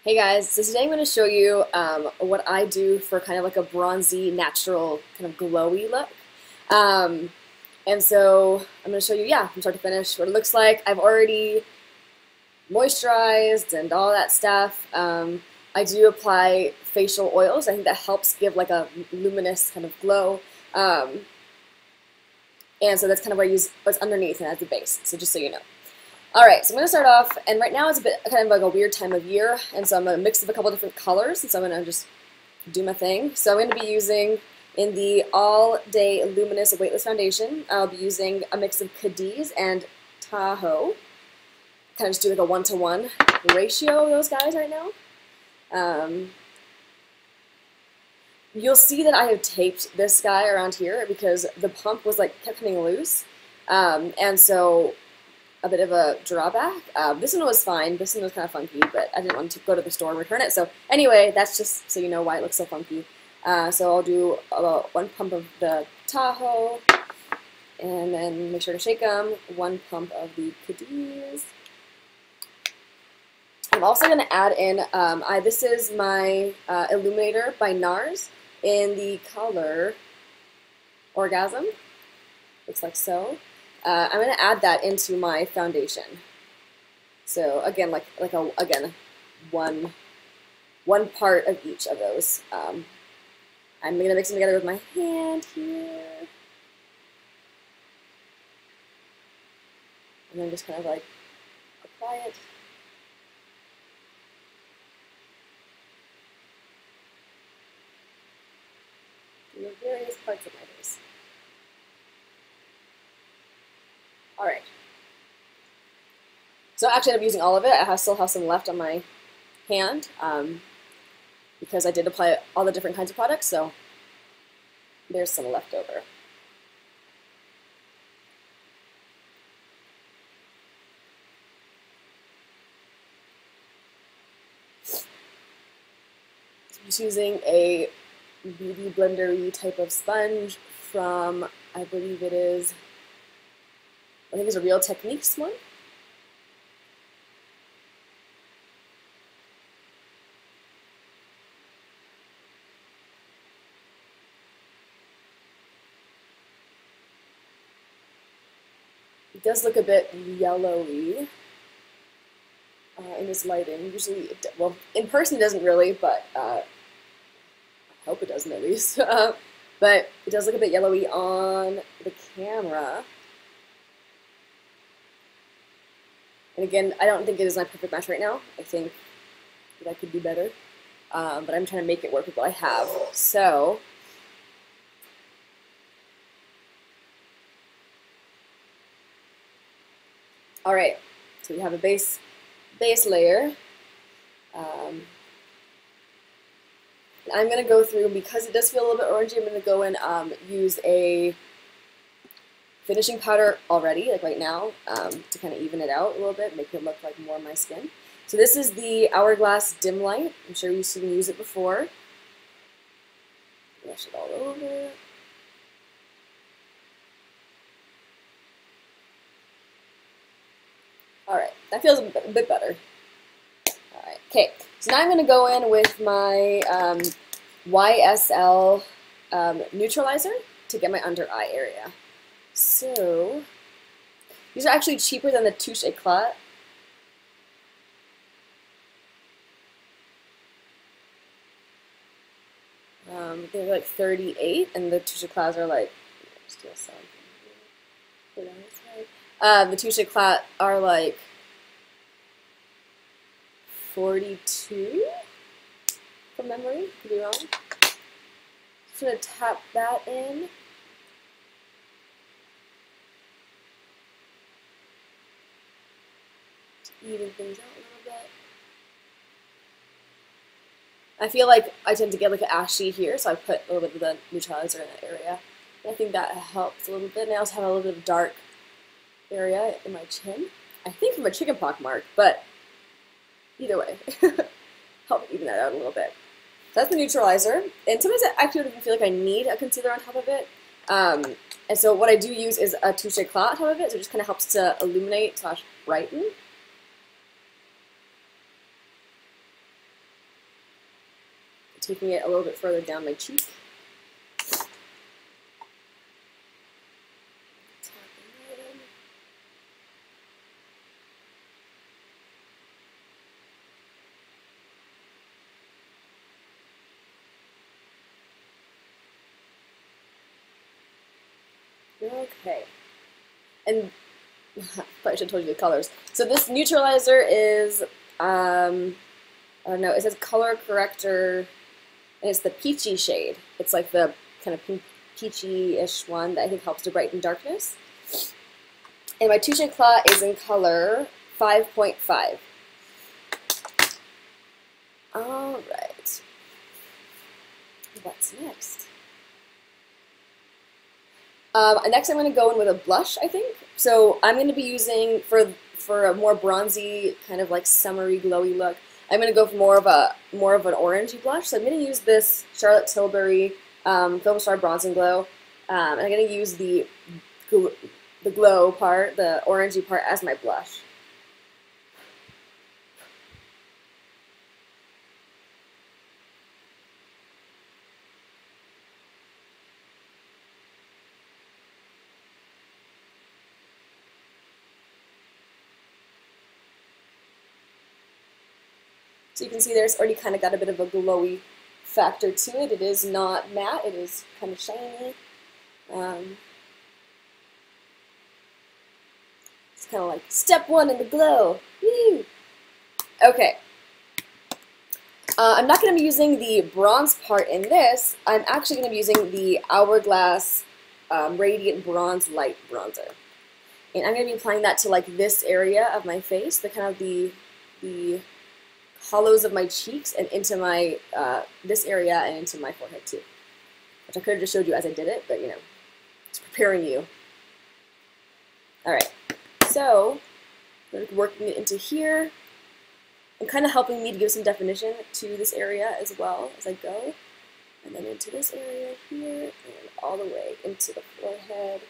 Hey guys, so today I'm going to show you what I do for kind of like a bronzy, natural, kind of glowy look. And so I'm going to show you, from start to finish, what it looks like. I've already moisturized and all that stuff. I do apply facial oils. I think that helps give like a luminous kind of glow. And so that's kind of where I use what's underneath and as the base, so just so you know. Alright, so I'm going to start off, and right now it's a bit kind of like a weird time of year, and so I'm going to mix up a couple different colors, and so I'm going to just do my thing. So I'm going to be using, in the All Day Luminous Weightless Foundation, I'll be using a mix of Cadiz and Tahoe. Kind of just do like a 1-to-1 ratio of those guys right now. You'll see that I have taped this guy around here because the pump was like kept coming loose, and so a bit of a drawback. This one was fine. This one was kind of funky, but I didn't want to go to the store and return it. So anyway, that's just so you know why it looks so funky. So I'll do about 1 pump of the Tahoe, and then make sure to shake them. 1 pump of the Cadiz. I'm also going to add in, this is my Illuminator by NARS in the color Orgasm. Looks like so. I'm going to add that into my foundation. So again, one part of each of those. I'm going to mix them together with my hand here. And then just kind of like apply it. To the various parts of my face. Alright. So actually I ended up using all of it. I still have some left on my hand because I did apply all the different kinds of products, so there's some left over. So I'm just using a beauty blender-y type of sponge from, I believe it is, I think it's a Real Techniques one. It does look a bit yellowy in this lighting. Usually, well, in person it doesn't really, but I hope it doesn't at least. But it does look a bit yellowy on the camera. And again, I don't think it is my perfect match right now. I think that I could do better. But I'm trying to make it work with what I have. So, alright. So we have a base layer. I'm going to go through, because it does feel a little bit orangey, I'm going to go and use a finishing powder already, like right now, to kind of even it out a little bit, make it look like more my skin. So this is the Hourglass Dim Light. I'm sure you've seen me use it before. Brush it all over. Alright, that feels a bit better. Alright, okay. So now I'm going to go in with my YSL Neutralizer to get my under eye area. So, these are actually cheaper than the Touche Eclat. They're like 38, and the Touche Eclats are like, the Touche Eclat are like 42 from memory, could be wrong. Just gonna tap that in. Even things out a little bit. I feel like I tend to get like an ashy here, so I put a little bit of the neutralizer in that area. And I think that helps a little bit. And I also have a little bit of dark area in my chin. I think from a chickenpox mark, but either way, help even that out a little bit. So that's the neutralizer. And sometimes I actually don't even feel like I need a concealer on top of it. And so what I do use is a Touche Eclat on top of it, so it just kind of helps to illuminate / brighten. taking it a little bit further down my cheek. Okay, and probably should have told you the colors. So this Neutralizer is, I don't know, it says color corrector, and it's the peachy shade. It's like the kind of pink, peachy-ish one that I think helps to brighten darkness. And my Touche Eclat is in color 5.5. Alright. What's next? Next I'm going to go in with a blush, I think. So I'm going to be using, for a more bronzy, kind of like summery, glowy look, I'm going to go for more of an orangey blush. So I'm going to use this Charlotte Tilbury Filmstar Bronze and Glow. And I'm going to use the glow part, the orangey part, as my blush. So you can see there's already kind of got a bit of a glowy factor to it. It is not matte, it is kind of shiny. It's kind of like step one in the glow. Woo! Okay. I'm not going to be using the bronze part in this. I'm actually going to be using the Hourglass Radiant Bronze Light Bronzer. And I'm going to be applying that to like this area of my face, the kind of the hollows of my cheeks and into my, this area and into my forehead too. Which I could have just showed you as I did it, but you know, it's preparing you. Alright, so, we're working it into here, and kind of helping me to give some definition to this area as well as I go. And then into this area here, and all the way into the forehead.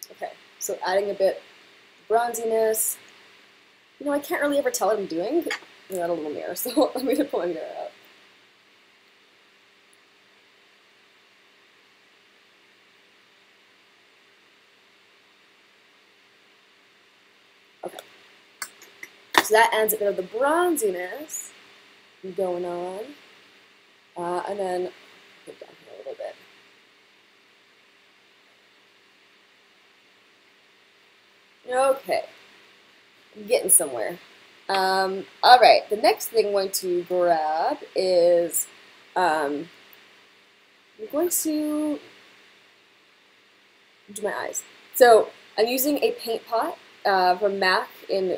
Okay, so adding a bit of bronziness. You know, I can't really ever tell what I'm doing without a little mirror, so I'm going to pull my mirror out. Okay, so that adds a bit of the bronziness going on, and then put down here a little bit. Okay, I'm getting somewhere. Alright, the next thing I'm going to grab is, I'm going to do my eyes. So, I'm using a paint pot from MAC in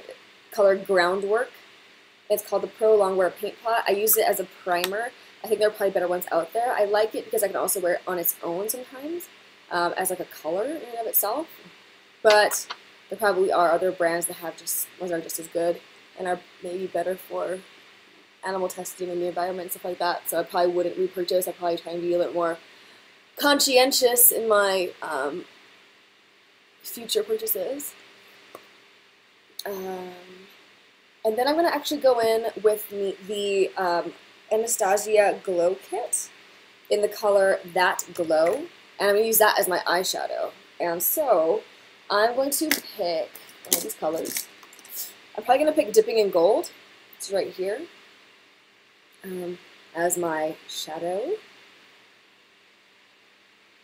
color Groundwork. It's called the Pro Longwear Paint Pot. I use it as a primer. I think there are probably better ones out there. I like it because I can also wear it on its own sometimes, as like a color in and of itself. But there probably are other brands that have just ones that are just as good and are maybe better for animal testing in the environment and stuff like that. So I probably wouldn't repurchase. I'd probably try and be a little more conscientious in my future purchases. And then I'm going to actually go in with the Anastasia Glow Kit in the color That Glow. And I'm going to use that as my eyeshadow. And so I'm going to pick one of these colors. I'm probably going to pick Dipping in Gold. It's right here. As my shadow.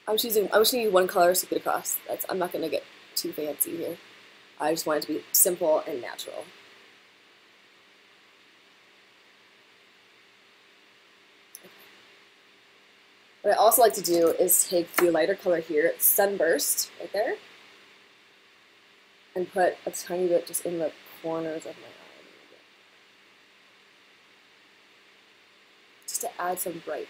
I'm just going to use one color to get across. I'm not going to get too fancy here. I just want it to be simple and natural. What I also like to do is take the lighter color here, Sunburst, right there, and put a tiny bit just in the corners of my eye, just to add some brightness.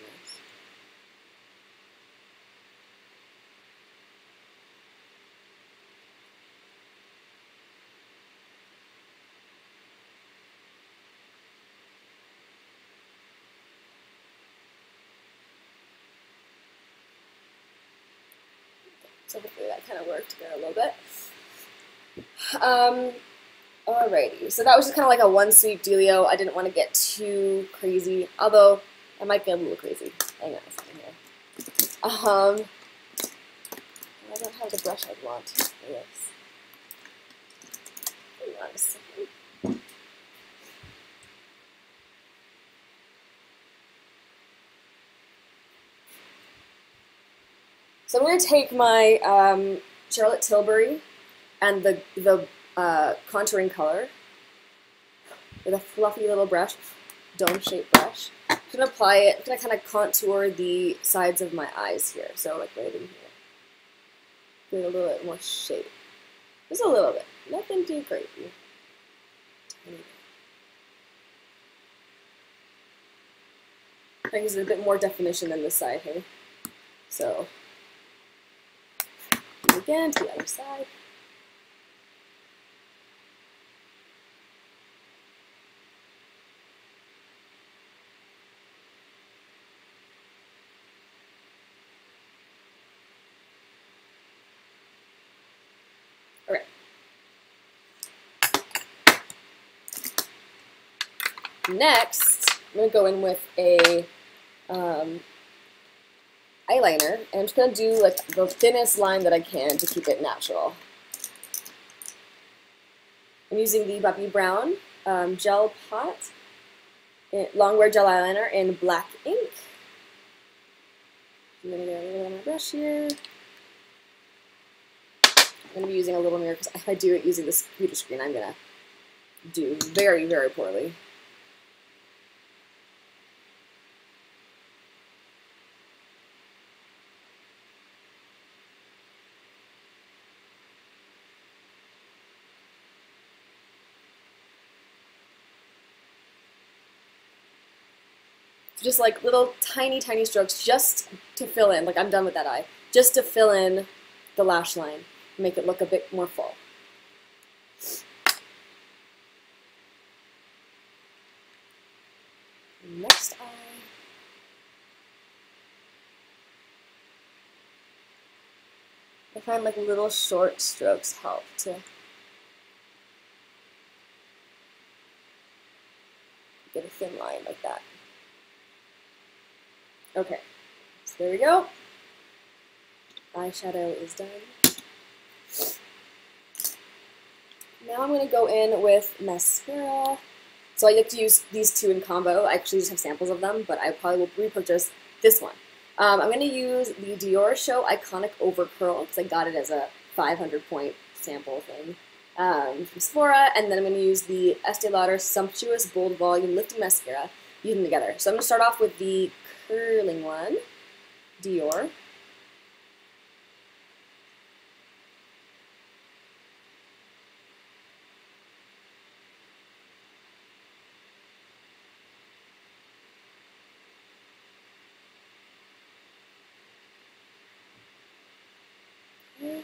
So hopefully that kind of worked there a little bit. Alrighty, so that was just kind of like a one sweep dealio. I didn't want to get too crazy, although I might get a little crazy. Hang on a second here. I don't have the brush I want for this. Hang on a second. So I'm going to take my Charlotte Tilbury and the contouring color with a fluffy little brush, dome-shaped brush. I'm going to apply it. I'm going to kind of contour the sides of my eyes here, so like right in here. Give it a little bit more shape. Just a little bit. Nothing too crazy. I think there's a bit more definition than this side here. So, again to the other side. All right. Next, I'm going to go in with a eyeliner, and I'm just going to do like the thinnest line that I can to keep it natural. I'm using the Bobbi Brown Gel Pot, Longwear Gel Eyeliner in black ink. I'm going to get a little on my brush here. I'm going to be using a little mirror because if I do it using this computer screen, I'm going to do very, very poorly. Just like little tiny, tiny strokes just to fill in, like I'm done with that eye, just to fill in the lash line, make it look a bit more full. Next eye. I find like little short strokes help to get a thin line like that. Okay, so there we go. Eyeshadow is done. Now I'm going to go in with mascara. So I like to use these two in combo. I actually just have samples of them, but I probably will repurchase this one. I'm going to use the Dior Show Iconic Overcurl because I got it as a 500-point sample thing from Sephora, and then I'm going to use the Estee Lauder Sumptuous Bold Volume Lifting Mascara. Use them together. So I'm going to start off with the curling one, Dior. Okay.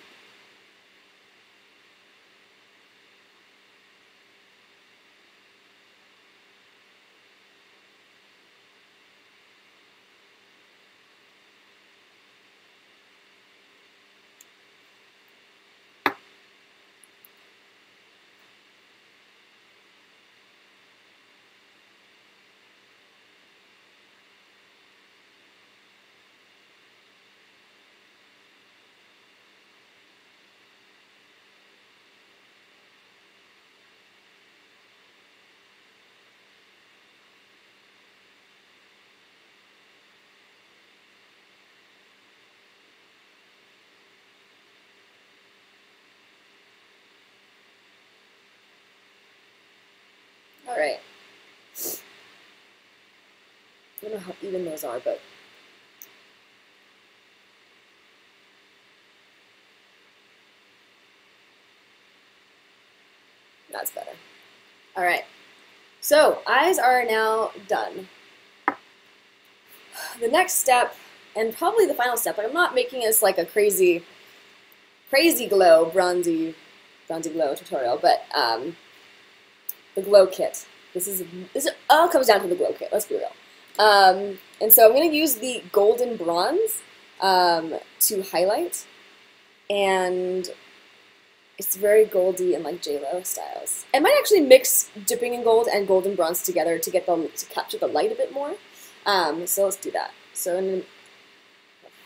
All right. I don't know how even those are, but that's better. All right. So eyes are now done. The next step, and probably the final step, like I'm not making this like a crazy glow, bronzy glow tutorial, but the glow kit. This all comes down to the glow kit. Let's be real. And so I'm going to use the golden bronze to highlight. and it's very goldy and like J-Lo styles. I might actually mix dipping in gold and golden bronze together to get to capture the light a bit more. So let's do that. So I'm gonna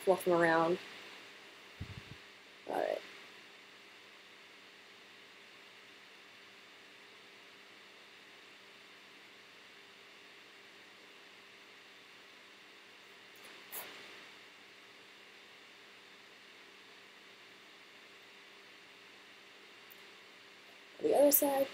fluff them around. All right. The other side.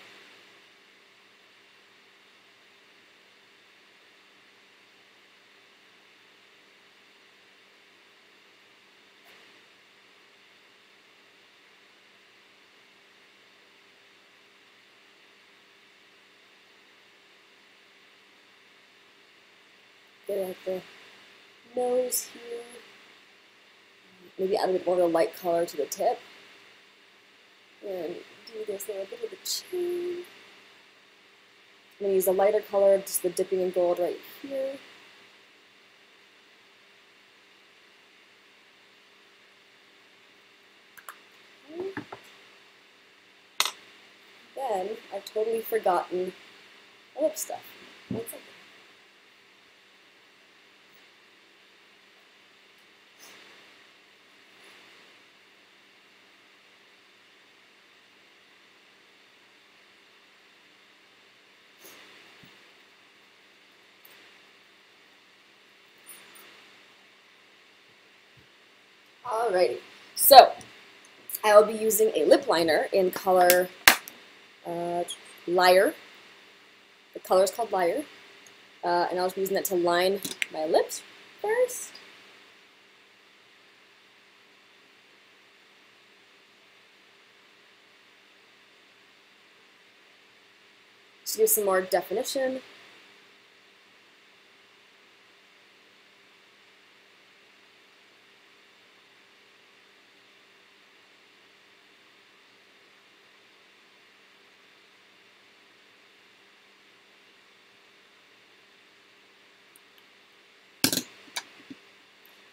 Get it at the nose here. Maybe add a bit more of a light color to the tip. And do this little bit of the chin. I'm going to use a lighter color, just the dipping in gold right here. Okay. Then, I've totally forgotten the lip stuff. One second. Alrighty, so I will be using a lip liner in color Liar. The color is called Liar, and I'll be using that to line my lips first. Just to give some more definition.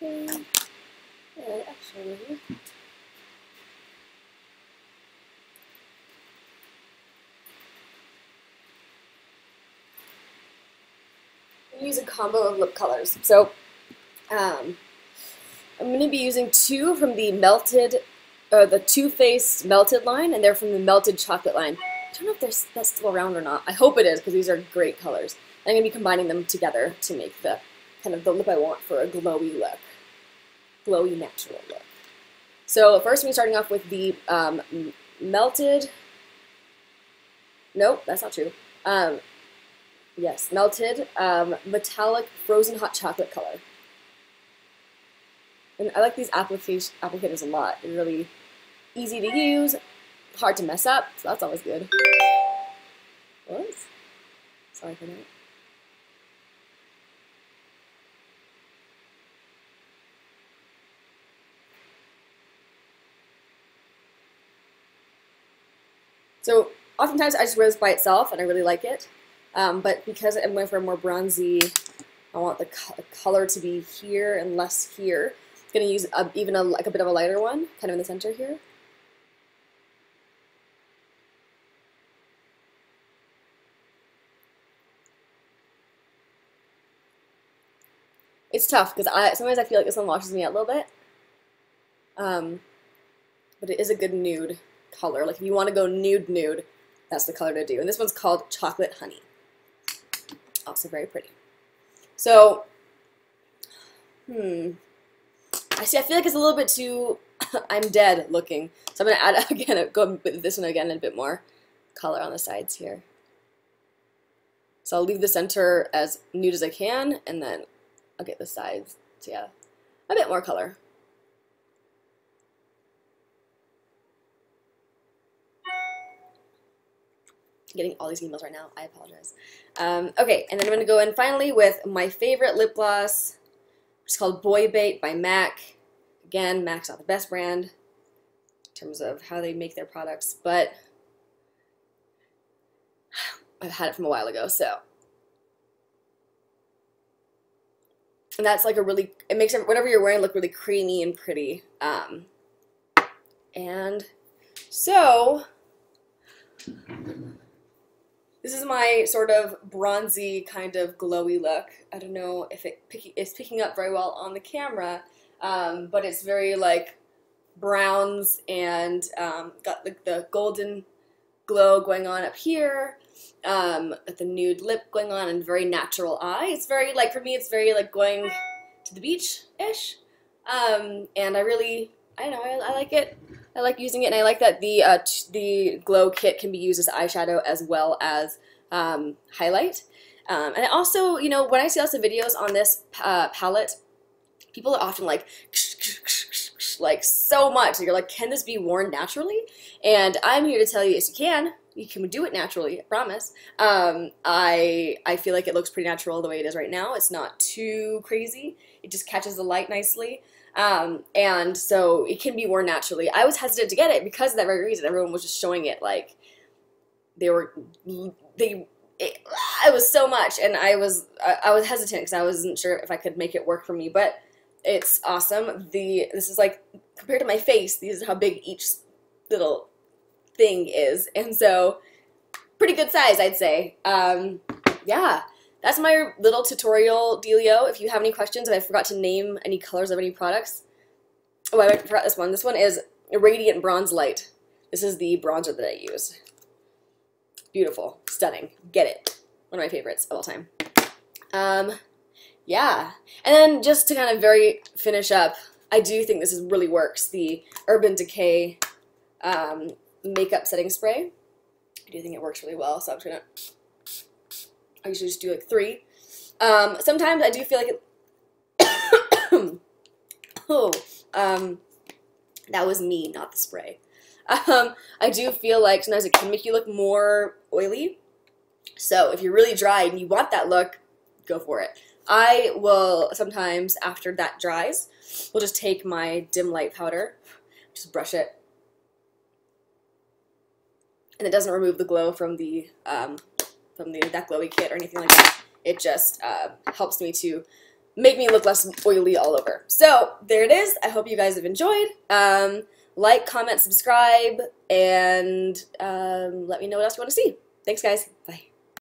Okay. Yeah, actually, I use a combo of lip colors. So I'm going to be using two from the the Too Faced Melted line, and they're from the Melted Chocolate line. I don't know if that's still around or not. I hope it is, because these are great colors. I'm going to be combining them together to make the kind of the lip I want for a glowy look. Glowy natural look. So first we're starting off with the melted, nope, that's not true. Yes, melted metallic frozen hot chocolate color. And I like these applicators a lot. They're really easy to use, hard to mess up, so that's always good. Whoops. Sorry for that. So oftentimes I just wear this by itself, and I really like it. But because I'm going for a more bronzy, I want the color to be here and less here. I'm going to use even like a bit of a lighter one, kind of in the center here. It's tough because sometimes I feel like this one washes me out a little bit. But it is a good nude color. Like if you want to go nude, that's the color to do. And this one's called Chocolate Honey. Also very pretty. So, I feel like it's a little bit too I'm dead looking. So I'm going to add again, go with this one again, and a bit more color on the sides here. So I'll leave the center as nude as I can, and then I'll get the sides to, yeah, a bit more color. Getting all these emails right now, I apologize. Okay, and then I'm going to go in finally with my favorite lip gloss, which is called Boy Bait by MAC. Again, MAC's not the best brand in terms of how they make their products, but I've had it from a while ago, so. And that's like a really, it makes whatever you're wearing look really creamy and pretty. And so this is my sort of bronzy kind of glowy look. I don't know if it's picking up very well on the camera, but it's very like browns and got like the golden glow going on up here, with the nude lip going on and very natural eye. It's very like, for me, it's very like going to the beach-ish, and I don't know, I like it. I like using it, and I like that the glow kit can be used as eyeshadow as well as highlight. And I also, you know, when I see lots of videos on this palette, people are often like so much. You're like, can this be worn naturally? And I'm here to tell you, yes, you can. You can do it naturally, I promise. I feel like it looks pretty natural the way it is right now. It's not too crazy. It just catches the light nicely. And so it can be worn naturally. I was hesitant to get it because of that very reason. Everyone was just showing it like it was so much, and I was hesitant because I wasn't sure if I could make it work for me, but it's awesome. This is like, compared to my face, these are how big each little thing is, and so pretty good size, I'd say. Yeah. That's my little tutorial dealio. If you have any questions, and I forgot to name any colors of any products. Oh, I forgot this one. This one is Radiant Bronze Light. This is the bronzer that I use. Beautiful. Stunning. Get it. One of my favorites of all time. Yeah. And then just to kind of finish up, I do think this really works. The Urban Decay makeup setting spray. I do think it works really well, so I'm just going to... I usually just do like 3. Sometimes I do feel like it... that was me, not the spray. I do feel like sometimes it can make you look more oily. So if you're really dry and you want that look, go for it. I will sometimes, after that dries, will just take my dim light powder, just brush it. And it doesn't remove the glow from that glowy kit or anything like that. It just helps me to make me look less oily all over. So there it is. I hope you guys have enjoyed. Like, comment, subscribe, and let me know what else you want to see. Thanks, guys. Bye.